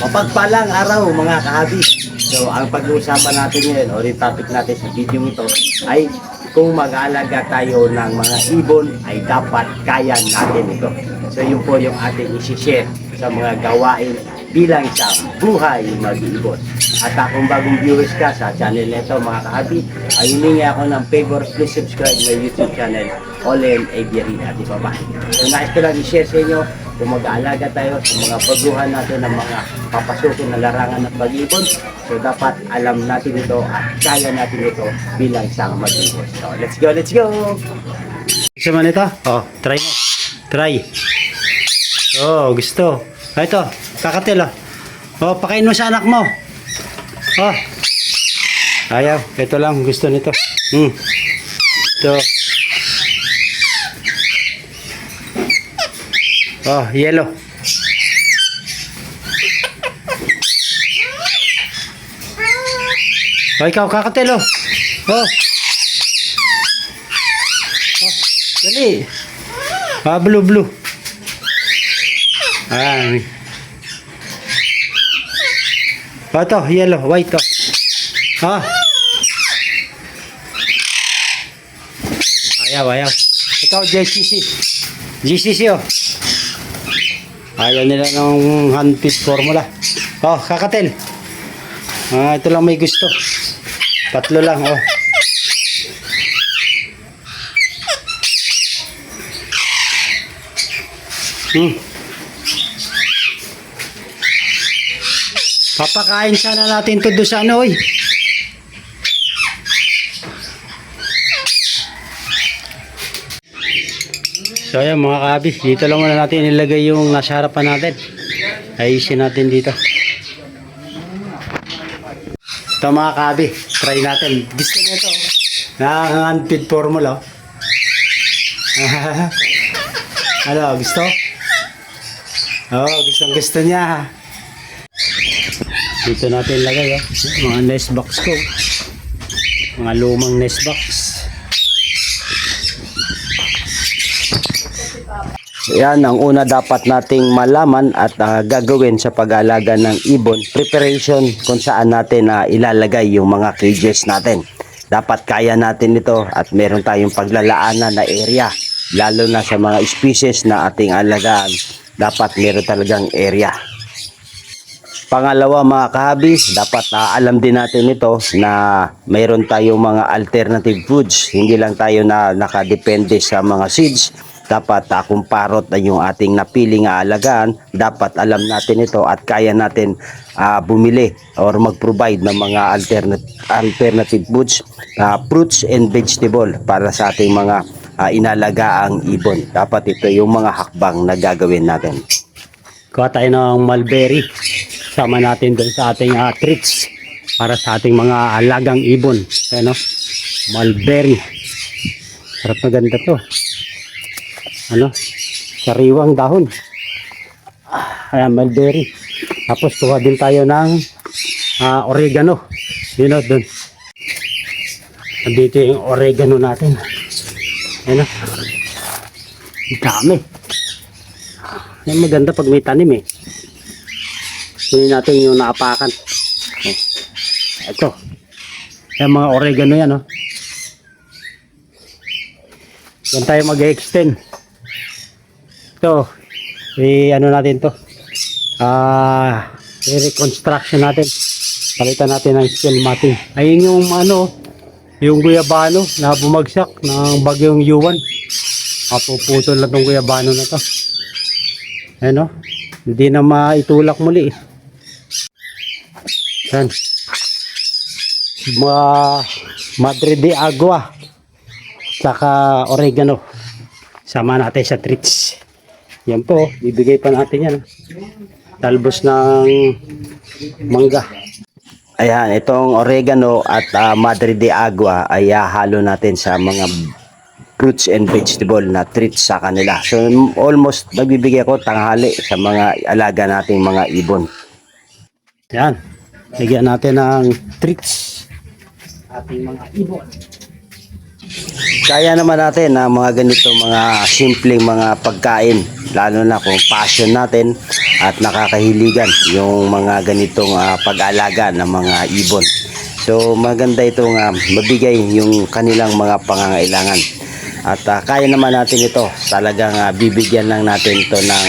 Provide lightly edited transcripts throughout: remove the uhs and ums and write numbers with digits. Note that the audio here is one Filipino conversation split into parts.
Mapagpalang araw mga kahabi. So ang pag-uusapan natin ngayon o yung topic natin sa video ito ay kung mag-aalaga tayo ng mga ibon ay dapat kaya natin ito. So yun po yung ating isi-share sa mga gawain bilang sa buhay mag-ibon. At kung bagong viewers ka sa channel nito mga kahabi, ay hiningi ako ng favor, please subscribe my YouTube channel, Olen Aviary at iba pa. So nais ko lang i-share sa inyo kung mag-aalaga tayo sa mga pagbuhan natin ng mga papasukin na larangan at pag-ibon. So dapat alam natin ito at kaya natin ito bilang isang mag-ibon. So let's go, let's go! Gusto mo nito? Oh, try mo. Try. Oh, gusto. Ah, ito, kakatil oh. Oh, pakain mo sa anak mo. Oh. Ayaw, ito lang gusto nito. Ito. Oh, yellow. Oh, ikaw kakatil oh. Oh. Oh, dali. Ah, blue, blue. Ah. Oh, ito, yellow, white to. Ah. Ayaw, ayaw. Ikaw, JCC. GCC oh. Ayaw nila ng handpick formula. Oh, kakatil. Ah, ito lang may gusto. Tatlo lang oh. Papakain sana natin to doon sa ano oy. So ayan mga kabi, dito lang muna natin ilagay yung nasa harapan natin. Ayusin natin dito. Ito mga kabi, try natin. Gusto nyo ito. Nakaka-handfeed formula. Ano, gusto? Oh, gusto niya. Dito natin ilagay mga nest box ko. Mga lumang nest box. Yan ang una dapat nating malaman at gagawin sa pag-aalaga ng ibon. Preparation kung saan natin ilalagay yung mga cages natin. Dapat kaya natin ito at meron tayong paglalaanan na area. Lalo na sa mga species na ating alagaan, dapat meron talagang area. Pangalawa mga kahabi, dapat alam din natin ito na mayroon tayong mga alternative foods. Hindi lang tayo na nakadepende sa mga seeds. Dapat kung parot na yung ating napiling alagaan, dapat alam natin ito at kaya natin bumili or mag-provide ng mga alternative foods, fruits and vegetable para sa ating mga inalagaang ibon. Dapat ito yung mga hakbang na gagawin natin. Kuha tayo ng mulberry. Sama natin doon sa ating treats para sa ating mga alagang ibon. Ano? Mulberry. Sarap na ganda to. Ano? Sariwang dahon. Ayan, mulberry. Tapos kuha din tayo ng oregano. Yun o, doon. Dito yung oregano natin. Ano? Dami. Yan maganda pag may tanim eh. Kunin natin yung naapakan. Ito. Yan mga oregano yan oh. Yan tayo mag-extend. Ito. Ano natin to. I-reconstruction natin. Palitan natin ng steel matting. Ayun yung ano. Yung guyabano na bumagsak ng bagyong Yuan. Mapuputol na itong guyabano na to. Ayan o. Hindi na maitulak muli. Yan. Madre de agua. Saka oregano. Sama natin sa treats. Yan po. Bibigay pa natin yan. Talbos ng mangga. Ayan, itong oregano at madre de agua ay halo natin sa mga fruits and vegetable na treats sa kanila. So almost nagbibigay ako tanghali sa mga alaga nating mga ibon. Yan, bigyan natin ng treats ating mga ibon. Kaya naman natin na mga ganito mga simpleng mga pagkain, lalo na kung passion natin at nakakahiligan yung mga ganitong pag-aalaga ng mga ibon. So maganda itong mabigay yung kanilang mga pangangailangan. At kaya naman natin ito. Talagang bibigyan lang natin ito ng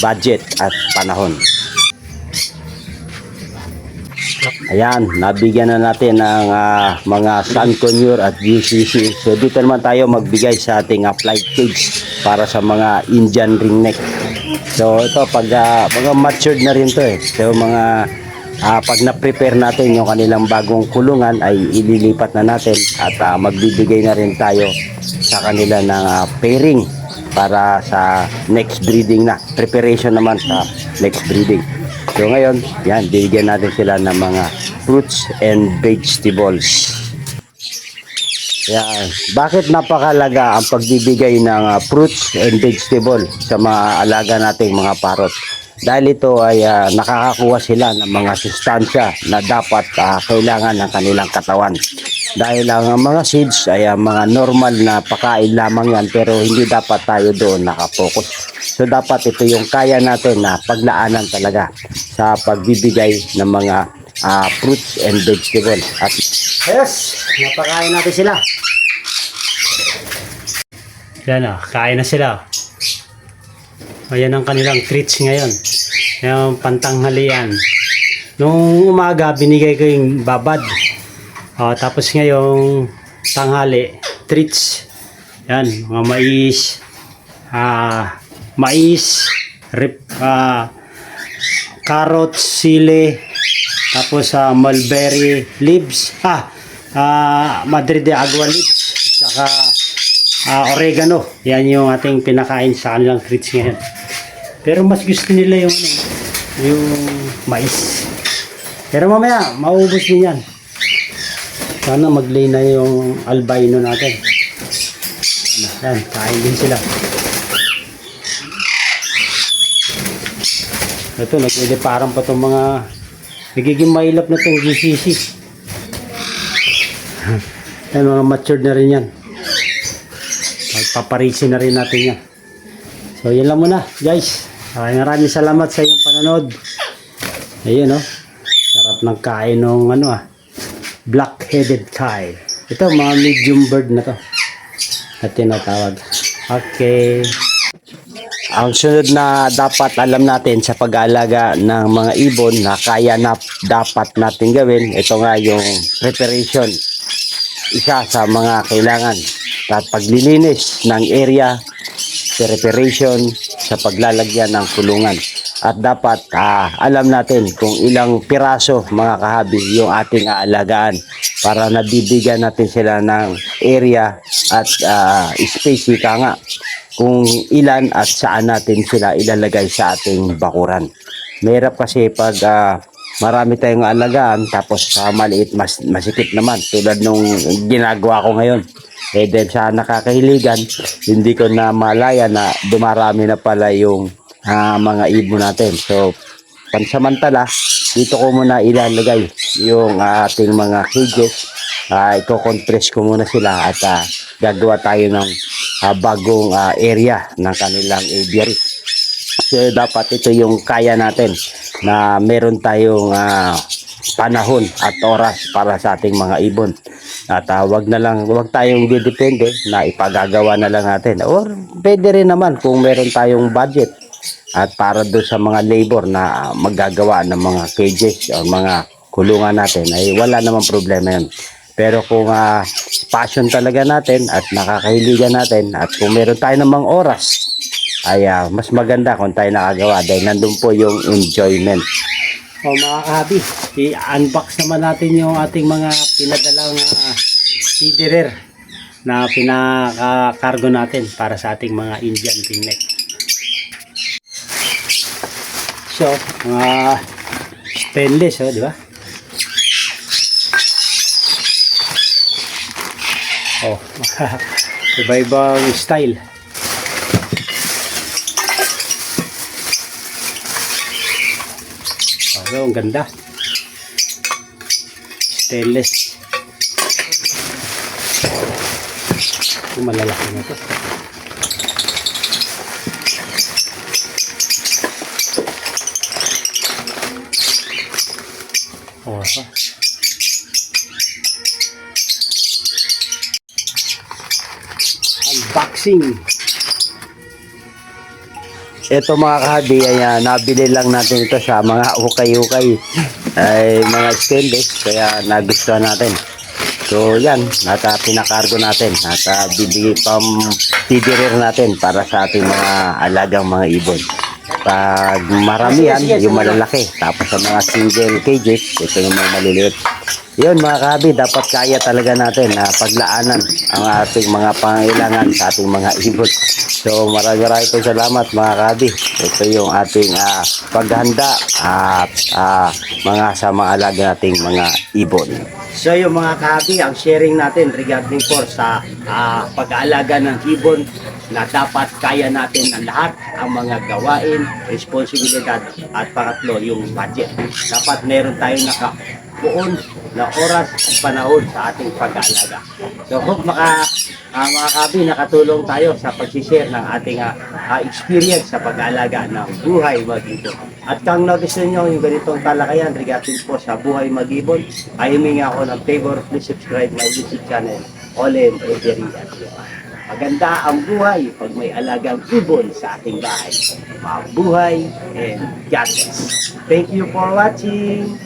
budget at panahon. Ayan, nabigyan na natin ng mga sun conure at GCC. So dito naman tayo magbigay sa ating flight cage para sa mga Indian ringneck. So ito pag mga matured na rin to eh. So mga pag na-prepare natin yung kanilang bagong kulungan ay ililipat na natin at magbibigay na rin tayo sa kanila ng pairing para sa next breeding na. Preparation naman sa next breeding. So ngayon, yan, bibigyan natin sila ng mga fruits and vegetables. Yan. Bakit napakalaga ang pagbibigay ng fruits and vegetable sa mga alaga nating mga parrot? Dahil ito ay nakakakuha sila ng mga sustansya na dapat kailangan ng kanilang katawan. Dahil ang mga seeds ay mga normal na pakain lamang yan, pero hindi dapat tayo doon nakapokus. So dapat ito yung kaya natin na paglaanan talaga sa pagbibigay ng mga fruits and vegetables. At yes, napakain natin sila. Yan kain na sila. Ayan ang kanilang treats ngayon. Yung pantanghalian. Nung umaga, binigay ko yung babad. Tapos ngayong tanghali, treats. Yan, mga mais, carrots, sili, tapos mulberry leaves, Madre de Agua leaves, saka oregano. Yan yung ating pinakain sa kanilang treats ngayon. Pero mas gusto nila yung mais. Pero mamaya, maubos din yan. Sana mag-lay na yung albino natin. Yan, kain din sila. Ito, nagdiliparan pa itong mga nagiging mailap na itong GCC. Yan, mga matured na rin yan. Paparisin na rin natin yan. So, yan lang muna, guys. Maraming salamat sa iyong panonood. Ayun, sarap ng kain ng black-headed kite. Ito, mga medium bird na to at tinatawag. Okay. Ang sunod na dapat alam natin sa pag-aalaga ng mga ibon na kaya na dapat natin gawin, ito nga yung preparation. Isa sa mga kailangan at paglilinis ng area, preparation sa paglalagyan ng kulungan. At dapat alam natin kung ilang piraso mga kahabi yung ating aalagaan para nabibigyan natin sila ng area at space nga kung ilan at saan natin sila ilalagay sa ating bakuran. Mahirap kasi pag marami tayong alagaan tapos maliit, masikip naman tulad nung ginagawa ko ngayon. Dahil sa nakakahiligan, hindi ko na malaya na dumarami na pala yung mga ibon natin. So pansamantala, dito ko muna ilalagay yung ating mga cages. Iko-compress ko muna sila at gagawa tayo ng bagong area ng kanilang aviary. So dapat ito yung kaya natin na meron tayong panahon at oras para sa ating mga ibon. At wag tayong didepende na ipagagawa na lang natin. Or pwede rin naman kung meron tayong budget at para doon sa mga labor na maggagawa ng mga cages o mga kulungan natin ay wala namang problema yun. Pero kung passion talaga natin at nakakahiligan natin at kung meron tayo namang oras ay mas maganda kung tayo nakagawa dahil nandun po yung enjoyment. Mga kahabi, i-unbox naman natin yung ating mga pinadalang feederer na pinaka-cargo natin para sa ating mga Indian ringneck. So, mga stainless, di ba? Iba-ibang style. Ang ganda. Stainless. Malalaki na ito. Oh, unboxing. Ito mga kahabi, ay nabili lang natin ito sa mga ukay-ukay. Ay mga stainless, kaya nagustuhan natin. So yan, pinakargo natin. Bibigay tidirir natin para sa ating mga alagang mga ibon. Pag maramihan, yung malalaki. Tapos sa mga single cages, ito yung mga maliliit. Yun mga kahabi, dapat kaya talaga natin na paglaanan ang ating mga pangailangan sa ating mga ibon. So maraming po salamat mga kahabi. Ito yung ating paghanda at mga sa mga alaga nating mga ibon. So yung mga kahabi, ang sharing natin regarding po sa pag-aalaga ng ibon na dapat kaya natin ang lahat ang mga gawain, responsibilidad at pangatlo yung budget. Dapat meron tayong nakapuon na oras at panahon sa ating pag-aalaga. So hope mga kabi, nakatulong tayo sa pag-share ng ating experience sa pag-aalaga ng buhay mag-ibon. At kung nagustuhan nyo yung ganitong talakayan regarding po sa buhay mag-ibon, ay humingi ako ng favor, please subscribe my YouTube channel, Olen Every. Maganda ang buhay pag may alagang ibon sa ating bahay. Mabuhay and God bless. Thank you for watching.